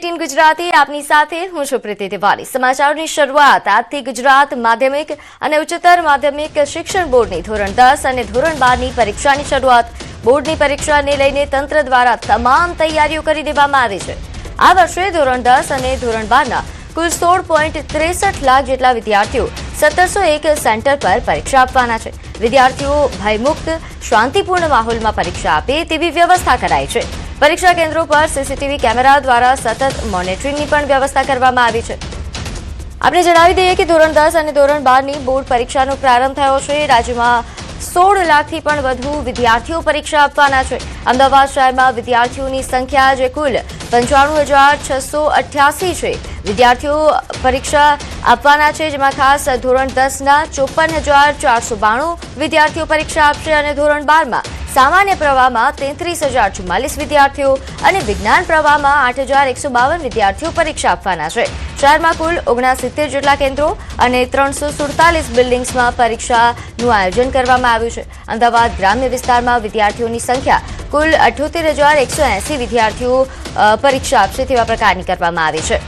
18 ગુજરાતી આપની સાથે હું છું પ્રીતિ તિવારી। સમાચારોની શરૂઆત આજથી ગુજરાત માધ્યમિક અને ઉચ્ચતર માધ્યમિક શિક્ષણ બોર્ડની ધોરણ 10 અને ધોરણ 12ની પરીક્ષાની શરૂઆત। બોર્ડની પરીક્ષાને લઈને તંત્ર દ્વારા તમામ તૈયારીઓ કરી દેવામાં આવી છે। આ વર્ષે ધોરણ 10 અને ધોરણ 12ના કુલ 16.63 લાખ જેટલા વિદ્યાર્થીઓ 1701 સેન્ટર પર પરીક્ષા આપવાના છે। વિદ્યાર્થીઓ ભયમુક્ત શાંતિપૂર્ણ માહોલમાં પરીક્ષા આપે તેવી વ્યવસ્થા કરાઈ છે। પરીક્ષા કેન્દ્રો પર સીસીટીવી કેમેરા દ્વારા સતત મોનિટરિંગની પણ વ્યવસ્થા કરવામાં આવી છે। આપણે જણાવી દઈએ કે ધોરણ 10 અને ધોરણ 12ની બોર્ડ પરીક્ષાનો પ્રારંભ થયો છે। રાજ્યમાં 16 લાખથી પણ વધુ વિદ્યાર્થીઓ પરીક્ષા આપવાના છે। અમદાવાદ શહેરમાં વિદ્યાર્થીઓની સંખ્યા જે કુલ 95,688 છે। વિદ્યાર્થીઓ પરીક્ષા આપવાના છે, જેમાં ખાસ ધોરણ 10ના 54,492 વિદ્યાર્થીઓ પરીક્ષા આપશે અને ધોરણ 12માં સામાન્ય પ્રવાહમાં 33,044 વિદ્યાર્થીઓ અને વિજ્ઞાન પ્રવાહમાં 8,152 વિદ્યાર્થીઓ પરીક્ષા આપવાના છે। શહેરમાં કુલ 69 જેટલા કેન્દ્રો અને 347 બિલ્ડિંગ્સમાં પરીક્ષાનું આયોજન કરવામાં આવ્યું છે। અમદાવાદ ગ્રામ્ય વિસ્તારમાં વિદ્યાર્થીઓની સંખ્યા કુલ 78,180 વિદ્યાર્થીઓ પરીક્ષા આપશે તેવા પ્રકારની કરવામાં આવી છે।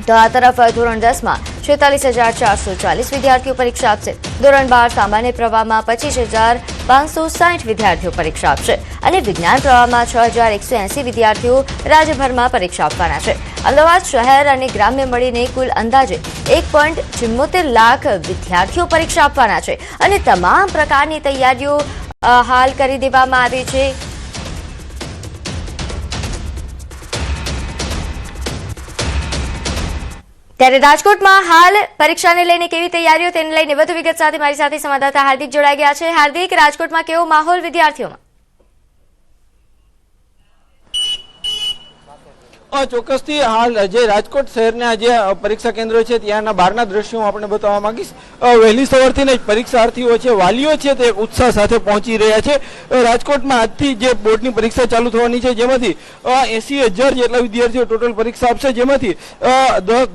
તો આ તરફ ધોરણ 10માં 46,440 વિદ્યાર્થીઓ પરીક્ષા આપશે। ધોરણ 12 સામાન્ય પ્રવાહમાં 25,560 વિદ્યાર્થીઓ પરીક્ષા આપશે અને વિજ્ઞાન પ્રવાહમાં 6,180 વિદ્યાર્થીઓ રાજ્યભરમાં પરીક્ષા આપવાના છે। અમદાવાદ શહેર અને ગ્રામ્ય મળીને કુલ અંદાજે 1.74 લાખ વિદ્યાર્થીઓ પરીક્ષા આપવાના છે અને તમામ પ્રકારની તૈયારીઓ હાલ કરી દેવામાં આવી છે। ત્યારે રાજકોટમાં હાલ પરીક્ષાને લઈને કેવી તૈયારીઓ તેને લઈને વધુ વિગત સાથે મારી સાથે સંવાદદાતા હાર્દિક જોડાઈ ગયા છે। હાર્દિક, રાજકોટમાં કેવો માહોલ વિદ્યાર્થીઓમાં? ચોક્કસથી હાલ જે રાજકોટ શહેરના જે પરીક્ષા કેન્દ્રો છે ત્યાંના બહારના દ્રશ્યો આપણે બતાવવા માંગીશ। વહેલી સવારથી જ પરીક્ષાર્થીઓ છે, વાલીઓ છે, તે ઉત્સાહ સાથે પહોંચી રહ્યા છે। રાજકોટમાં આજથી જે બોર્ડની પરીક્ષા ચાલુ થવાની છે, જેમાંથી 80,000 જેટલા વિદ્યાર્થીઓ ટોટલ પરીક્ષા આપશે, જેમાંથી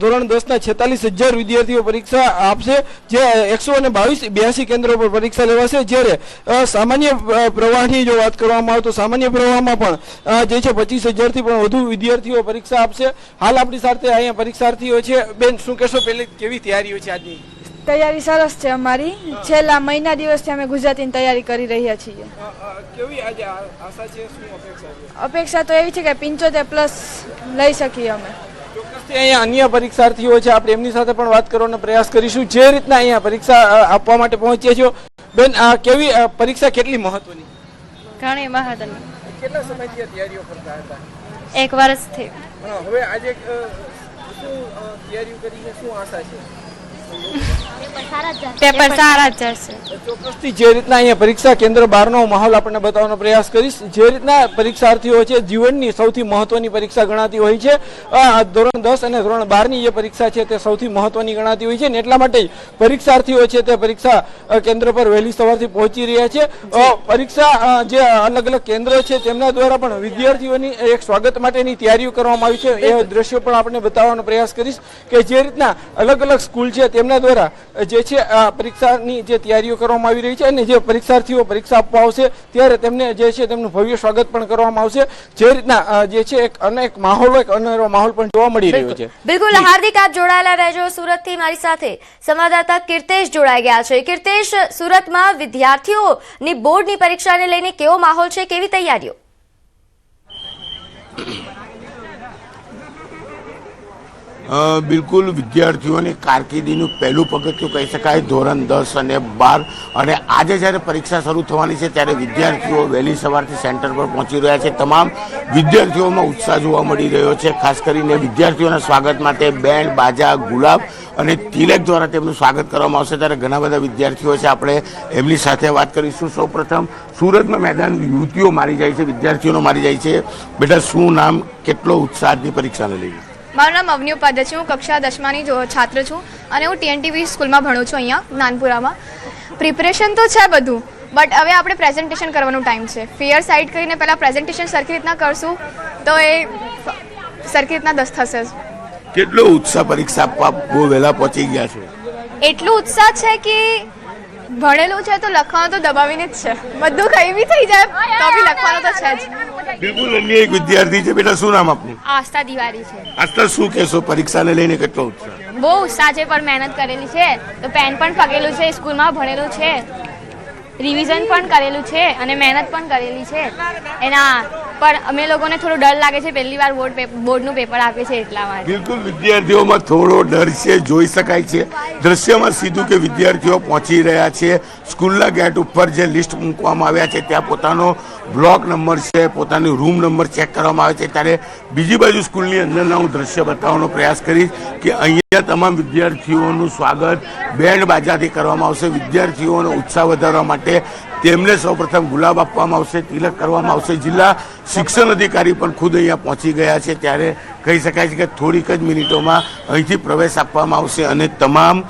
ધોરણ 10ના 46,000 વિદ્યાર્થીઓ પરીક્ષા આપશે, જે 182 કેન્દ્રો પર પરીક્ષા લેવાશે। જ્યારે સામાન્ય પ્રવાહની જો વાત કરવામાં આવે તો સામાન્ય પ્રવાહમાં પણ જે છે 25,000થી પણ વધુ વિદ્યાર્થીઓ પરીક્ષા આપશે। હાલ આપણી સાથે અહીંયા પરીક્ષાર્થીઓ છે। બેન, શું કહેશો, પહેલી કેવી તૈયારીઓ છે આજની? તૈયારી સરસ છે અમારી। છેલ્લા મહિના દિવસથી અમે ગુજરાતીની તૈયારી કરી રહ્યા છીએ। કેવી આજે આશા છે, શું અપેક્ષા છે? અપેક્ષા તો એવી છે કે 75+ લઈ શકીએ અમે। ચોક્કસથી અહીંયા અન્ય પરીક્ષાર્થીઓ છે, આપણે એમની સાથે પણ વાત કરવાનો પ્રયાસ કરીશું। જે રીતના અહીંયા પરીક્ષા આપવા માટે પહોંચ્યા છો, બેન, કેવી પરીક્ષા કેટલી મહત્વની? ઘણી મહત્વની। કેટલા સમયથી તૈયારીઓ કરતા હતા? 1 વર્ષથી। હવે આજે શું તૈયારીઓ કરીને શું આશા છે? પેપર સારા જ જશે। ચોક્કસથી જે રીતના અહીંયા પરીક્ષા કેન્દ્ર બહારનો માહોલ આપણને બતાવવાનો પ્રયાસ કરીશ। જે રીતના પરીક્ષાર્થીઓ છે, જીવનની સૌથી મહત્વની પરીક્ષા ગણાતી હોય છે। ધોરણ 10 અને ધોરણ 12ની જે પરીક્ષા છે તે સૌથી મહત્વની ગણાતી હોય છે ને એટલા માટે પરીક્ષાર્થીઓ છે તે પરીક્ષા કેન્દ્ર પર વહેલી સવારથી પહોંચી રહ્યા છે। પરીક્ષા જે અલગ અલગ કેન્દ્ર છે તેમના દ્વારા પણ વિદ્યાર્થીઓની એક સ્વાગત માટેની તૈયારીઓ કરવામાં આવી છે। એ દ્રશ્યો પણ આપણે બતાવવાનો પ્રયાસ કરીશ કે જે રીતના અલગ અલગ સ્કૂલ છે તેમના દ્વારા જે છે પરીક્ષાની જે તૈયારીઓ કરવામાં આવી રહી છે અને જે પરીક્ષાર્થીઓ પરીક્ષા આપવા આવશે ત્યારે તેમને જે છે તેમનું ભવ્ય સ્વાગત પણ કરવામાં આવશે। જે રીતના જે છે એક અનેક માહોલ, એક અનેરો માહોલ પણ જોવા મળી રહ્યો છે। બિલકુલ હાર્દિક, આપ જોડાયેલા રહેજો। સુરતથી મારી સાથે સંવાદદાતા કીર્તેશ જોડાઈ ગયા છે। કીર્તેશ, સુરતમાં વિદ્યાર્થીઓની બોર્ડની પરીક્ષાને લઈને કેવો માહોલ છે, કેવી તૈયારીઓ? બિલકુલ વિદ્યાર્થીઓની કારકિર્દીનું પહેલું પગથિયું કહી શકાય ધોરણ 10 અને 12 અને આજે જ્યારે પરીક્ષા શરૂ થવાની છે ત્યારે વિદ્યાર્થીઓ વહેલી સવારથી સેન્ટર પર પહોંચી રહ્યા છે। તમામ વિદ્યાર્થીઓમાં ઉત્સાહ જોવા મળી રહ્યો છે। ખાસ કરીને વિદ્યાર્થીઓના સ્વાગત માટે બેન્ડ, બાજા, ગુલાબ અને તિલક દ્વારા તેમનું સ્વાગત કરવામાં આવશે। ત્યારે ઘણા બધા વિદ્યાર્થીઓ છે, આપણે એમની સાથે વાત કરીશું। સૌપ્રથમ સુરતમાં મેદાન યુવતીઓ મારી જાય છે, વિદ્યાર્થીઓનો મારી જાય છે। બેટા, શું નામ, કેટલો ઉત્સાહ આજની પરીક્ષાને લઈને? મારું નામ અવની ઉપાધ્યાય છે। હું કક્ષા 10માની છાત્ર છું અને હું TNTV સ્કૂલમાં ભણું છું અહીંયા નાનપુરામાં। પ્રિપરેશન તો છે બધું, બટ હવે આપણે પ્રેઝન્ટેશન કરવાનો ટાઈમ છે। ફિયર સાઇડ કરીને પહેલાં પ્રેઝન્ટેશન સરખી રીતના કરશું તો એ સરખી રીતના 10 થશે। કેટલો ઉત્સાહ પરીક્ષા આપવા બહુ વહેલા પહોંચી ગયા છો? એટલું ઉત્સાહ છે કે ભણેલું છે તો લખવાનું તો દબાવીને જ છે, બધું કંઈ બી થઈ જાય તો બી લખવાનું તો છે જ। બિલકુલ અન્ય એક વિદ્યાર્થી છે. બેટા શું નામ આપનું? આસ્થા દિવાળી છે. આજતા શું કહેશો, પરીક્ષાને લઈને કેટલો ઉત્સાહ? બહુ ઉત્સાહ છે, પણ મહેનત કરેલી છે. તો પેન પણ પકેલું છે, સ્કૂલમાં ભણેલું છે, રિવિઝન પણ કરેલું છે અને મહેનત પણ કરેલી છે એના. પણ અમે લોકોને થોડો ડર લાગે છે, પહેલી વાર બોર્ડનું પેપર આપે છે એટલા માટે. બિલકુલ વિદ્યાર્થીઓમાં થોડો ડર છે, જોઈ શકાય છે દ્રશ્યમાં સીધું કે વિદ્યાર્થીઓ પહોંચી રહ્યા છે સ્કૂલના ગેટ ઉપર. જે લિસ્ટ મૂકવામાં આવ્યા છે ત્યાં પોતાનો બ્લોક નંબર છે, પોતાની રૂમ નંબર ચેક કરવામાં આવે છે. ત્યારે બીજી બાજુ સ્કૂલની અંદરના હું દ્રશ્ય બતાવવાનો પ્રયાસ કરીશ કે અહીંયા તમામ વિદ્યાર્થીઓનું સ્વાગત બેન્ડ બાજાથી કરવામાં આવશે. વિદ્યાર્થીઓનો ઉત્સાહ વધારવા માટે તેમને સૌપ્રથમ ગુલાબ આપવામાં આવશે, તિલક કરવામાં આવશે. જિલ્લા શિક્ષણ અધિકારી પણ ખુદ અહીંયા પહોંચી ગયા છે. ત્યારે કહી શકાય છે કે થોડીક જ મિનિટોમાં અહીંથી પ્રવેશ આપવામાં આવશે અને તમામ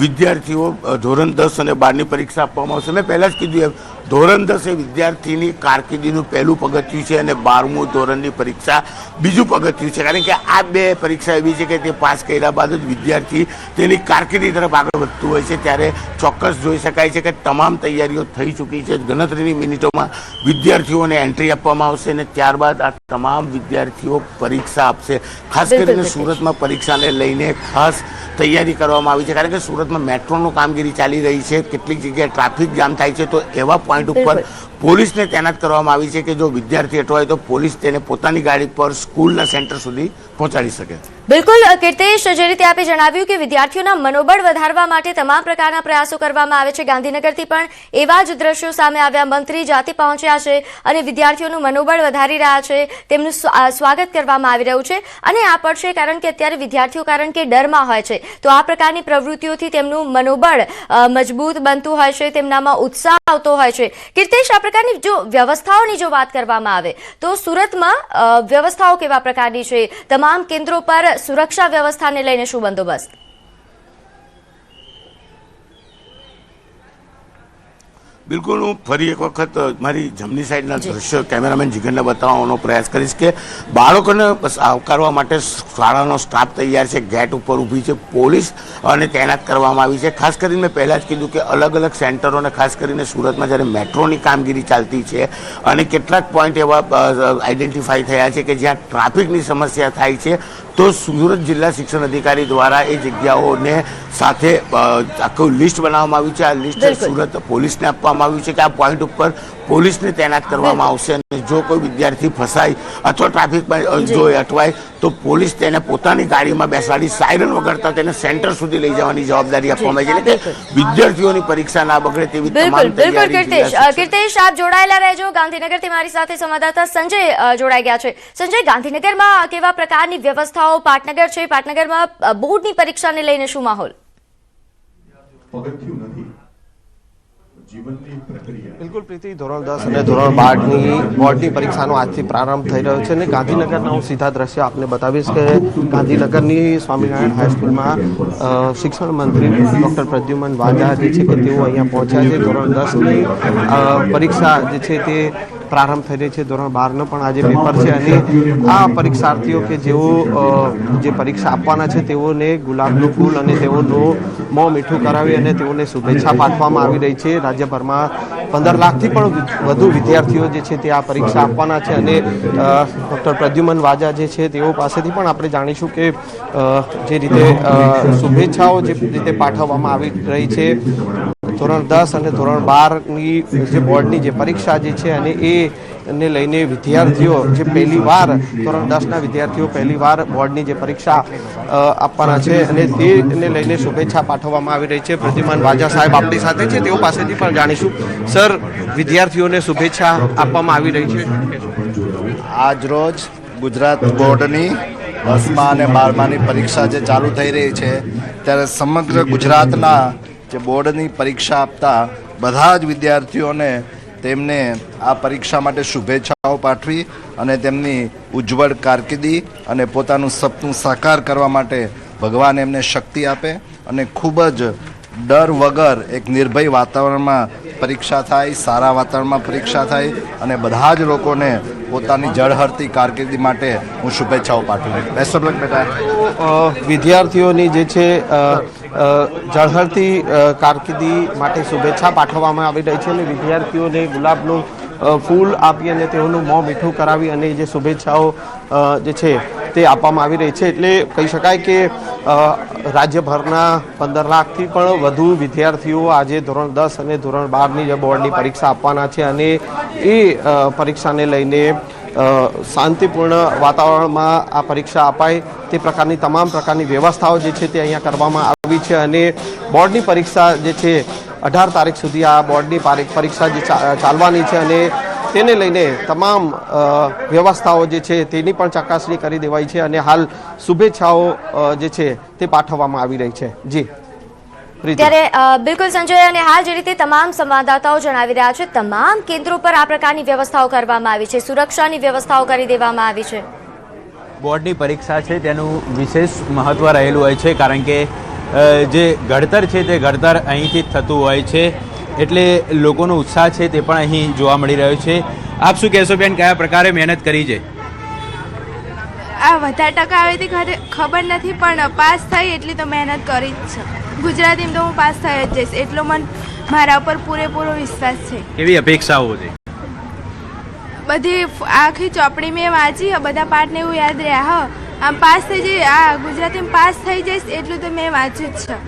વિદ્યાર્થીઓ ધોરણ 10 અને 12ની પરીક્ષા આપવામાં આવશે. મેં પહેલાં જ કીધું એમ ધોરણ 10 એ વિદ્યાર્થીની કારકિર્દીનું પહેલું પગથિયું છે અને 12મું ધોરણની પરીક્ષા બીજું પગથિયું છે. કારણ કે આ બે પરીક્ષા એવી છે કે તે પાસ કર્યા બાદ જ વિદ્યાર્થી તેની કારકિર્દી તરફ આગળ વધતું હોય છે. ત્યારે ચોક્કસ જોઈ શકાય છે કે તમામ તૈયારીઓ થઈ ચૂકી છે. ગણતરીની મિનિટોમાં વિદ્યાર્થીઓને એન્ટ્રી આપવામાં આવશે અને ત્યારબાદ આ તમામ વિદ્યાર્થીઓ પરીક્ષા આપશે. ખાસ કરીને સુરતમાં પરીક્ષાને લઈને ખાસ તૈયારી કરવામાં આવી છે. કારણ કે સુરતમાં મેટ્રોનું કામગીરી ચાલી રહી છે, કેટલીક જગ્યાએ ટ્રાફિક જામ થાય છે. તો એવા પોઈન્ટ ઉપર પોલીસને તૈનાત કરવામાં આવી છે કે જો વિદ્યાર્થી અટવાય તો પોલીસ તેને પોતાની ગાડી પર સ્કૂલના સેન્ટર સુધી પહોંચાડી શકે. બિલકુલ કીર્તેશ, જે રીતે આપે જણાવ્યું કે વિદ્યાર્થીઓના મનોબળ વધારવા માટે તમામ પ્રકારના પ્રયાસો કરવામાં આવે છે. ગાંધીનગરથી પણ એવા જ દ્રશ્યો સામે આવ્યા. મંત્રી જાતે પહોંચ્યા છે અને વિદ્યાર્થીઓનું મનોબળ વધારી રહ્યા છે, તેમનું સ્વાગત કરવામાં આવી રહ્યું છે. અને આ પડશે કારણ કે અત્યારે વિદ્યાર્થીઓ કારણ કે ડરમાં હોય છે, તો આ પ્રકારની પ્રવૃત્તિઓથી તેમનું મનોબળ મજબૂત બનતું હોય છે, તેમનામાં ઉત્સાહ આવતો હોય છે. કીર્તેશ, આ પ્રકારની જો વ્યવસ્થાઓની જો વાત કરવામાં આવે તો સુરતમાં વ્યવસ્થાઓ કેવા પ્રકારની છે? તમામ કેન્દ્રો પર સુરક્ષા વ્યવસ્થાને લઈને શું બંદોબસ્ત? બિલકુલ હું ફરી એક વખત મારી જમણી સાઈડના દ્રશ્ય કેમેરામેન જીગરને બતાવવાનો પ્રયાસ કરીશ કે બાળકોને બસ આવકારવા માટે શાળાનો સ્ટાફ તૈયાર છે. ગેટ ઉપર ઊભી છે પોલીસ અને તૈનાત કરવામાં આવી છે. ખાસ કરીને મેં પહેલાં જ કીધું કે અલગ અલગ સેન્ટરોને ખાસ કરીને સુરતમાં જ્યારે મેટ્રોની કામગીરી ચાલતી છે અને કેટલાક પોઈન્ટ એવા આઈડેન્ટિફાઈ થયા છે કે જ્યાં ટ્રાફિકની સમસ્યા થાય છે, તો સુરત જિલ્લા શિક્ષણ અધિકારી દ્વારા એ જગ્યાઓને સાથે આખું લિસ્ટ બનાવવામાં આવ્યું છે. આ લિસ્ટ સુરત પોલીસને આપવામાં આવ્યું છે કે આ પોઈન્ટ ઉપર પોલીસને તૈનાત કરવામાં આવશે અને જો કોઈ વિદ્યાર્થી ફસાય અથવા ટ્રાફિકમાં જો અટવાય તો પોલીસ તેને પોતાની ગાડીમાં બેસાડી સાયરન વગાડતા તેને સેન્ટર સુધી લઈ જવાની જવાબદારી આપવામાં આવી છે. એટલે કે વિદ્યાર્થીઓની પરીક્ષા ના બગડે તેવી તમામ તૈયારી. કીર્તેશ, આપ જોડાયેલા રહેજો. ગાંધીનગરથી મારી સાથે સંવાદદાતા સંજય જોડાઈ ગયા છે. સંજય, ગાંધીનગરમાં કેવા પ્રકારની વ્યવસ્થાઓ? પાટનગર છે, પાટનગરમાં બોર્ડની પરીક્ષાને લઈને શું માહોલ? બિલકુલ પ્રીતિ, ધોરણ 10 અને ધોરણ 12ની બોર્ડની પરીક્ષાનો આજથી પ્રારંભ થઈ રહ્યો છે અને ગાંધીનગરના હું સીધા દ્રશ્ય આપને બતાવીશ કે ગાંધીનગરની સ્વામિનારાયણ હાઈસ્કૂલમાં શિક્ષણ મંત્રી ડૉક્ટર પ્રદ્યુમન વાજા જે છે કે તેઓ અહીંયા પહોંચ્યા છે. ધોરણ 10ની પરીક્ષા જે છે તે પ્રારંભ થઈ રહી છે. ધોરણ 12નો પણ આજે પેપર છે અને આ પરીક્ષાર્થીઓ કે જેઓ જે પરીક્ષા આપવાના છે તેઓને ગુલાબનું ફૂલ અને તેઓનું મોં મીઠું કરાવી અને તેઓને શુભેચ્છા પાઠવવામાં આવી રહી છે. રાજ્યભરમાં 15 લાખથી પણ વધુ વિદ્યાર્થીઓ જે છે તે આ પરીક્ષા આપવાના છે અને ડૉક્ટર પ્રદ્યુમન વાજા જે છે તેઓ પાસેથી પણ આપણે જાણીશું કે જે રીતે શુભેચ્છાઓ જે રીતે પાઠવવામાં આવી રહી છે. ધોરણ 10 અને ધોરણ 12ની જે બોર્ડની જે પરીક્ષા જે છે અને એને લઈને વિદ્યાર્થીઓ જે પહેલી વાર ધોરણ 10ના વિદ્યાર્થીઓ પહેલી વાર બોર્ડની જે પરીક્ષા આપવાના છે અને તેને લઈને શુભેચ્છા પાઠવવામાં આવી રહી છે. પ્રદ્યુમન વાજા સાહેબ આપણી સાથે છે, તેઓ પાસેથી પણ જાણીશું. સર, વિદ્યાર્થીઓને શુભેચ્છા આપવામાં આવી રહી છે. આજ રોજ ગુજરાત બોર્ડની 10મા અને 12માની પરીક્ષા જે ચાલુ થઈ રહી છે ત્યારે સમગ્ર ગુજરાતના જે બોર્ડની પરીક્ષા આપતા બધા જ વિદ્યાર્થીઓને તેમને આ પરીક્ષા માટે શુભેચ્છાઓ પાઠવી અને તેમની ઉજ્જવળ કારકિર્દી અને પોતાનું સપનું સાકાર કરવા માટે ભગવાન એમને શક્તિ આપે અને ખૂબ જ ડર વગર એક નિર્ભય વાતાવરણમાં પરીક્ષા થાય, સારા વાતાવરણમાં પરીક્ષા થાય અને બધા જ લોકોને પોતાની જળહળતી કારકિર્દી માટે હું શુભેચ્છાઓ પાઠવું. બેસ્ટ ઓફ લક બેટા. વિદ્યાર્થીઓની જે છે ઝળહળતી કારકિર્દી માટે શુભેચ્છા પાઠવવામાં આવી રહી છે અને વિદ્યાર્થીઓને ગુલાબનું ફૂલ આપી અને તેઓનું મોં મીઠું કરાવી અને જે શુભેચ્છાઓ જે છે તે આપવામાં આવી રહી છે. એટલે કહી શકાય કે રાજ્યભરના 15 લાખથી પણ વધુ વિદ્યાર્થીઓ આજે ધોરણ 10 અને ધોરણ 12ની જે બોર્ડની પરીક્ષા આપવાના છે અને એ પરીક્ષાને લઈને શાંતિપૂર્ણ વાતાવરણમાં આ પરીક્ષા અપાય તે પ્રકારની તમામ પ્રકારની વ્યવસ્થાઓ જે છે તે અહીંયા કરવામાં આવી છે અને બોર્ડની પરીક્ષા જે છે 18 તારીખ સુધી આ બોર્ડની પરીક્ષા જે ચાલવાની છે અને તેને લઈને તમામ વ્યવસ્થાઓ જે છે તેની પણ ચકાસણી કરી દેવાઈ છે અને હાલ શુભેચ્છાઓ જે છે તે પાઠવવામાં આવી રહી છે. જી ત્યારે બિલકુલ સંજય, અને હાલ જે રીતે તમામ સંવાદદાતાઓ જણાવી રહ્યા છે, તમામ કેન્દ્રો પર આ પ્રકારની વ્યવસ્થાઓ કરવામાં આવી છે, સુરક્ષાની વ્યવસ્થાઓ કરી દેવામાં આવી છે. બોર્ડની પરીક્ષા છે તેનું વિશેષ મહત્વ રહેલું હોય છે, કારણ કે જે ઘડતર છે તે ઘડતર અહીંથી જ થતું હોય છે, એટલે લોકોનો ઉત્સાહ છે તે પણ અહીં જોવા મળી રહ્યો છે. આપ શું કહેશો બેન, કયા પ્રકારે મહેનત કરી છે? આ વધારે ટકા આવે તે ખબર નથી, પણ પાસ થઈ એટલી તો મહેનત કરી જ છે. ગુજરાતીમાં તો હું પાસ થઈ જ જઈશ એટલો મારા ઉપર પૂરેપૂરો વિશ્વાસ છે. કેવી અપેક્ષાઓ છે? બધી આખી ચોપડી મેં વાંચી, બધા પાઠને એવું યાદ રહ્યા. આમ પાસ થઈ જઈ, આ ગુજરાતીમાં પાસ થઈ જઈશ એટલું તો મેં વાંચ્યું જ છે.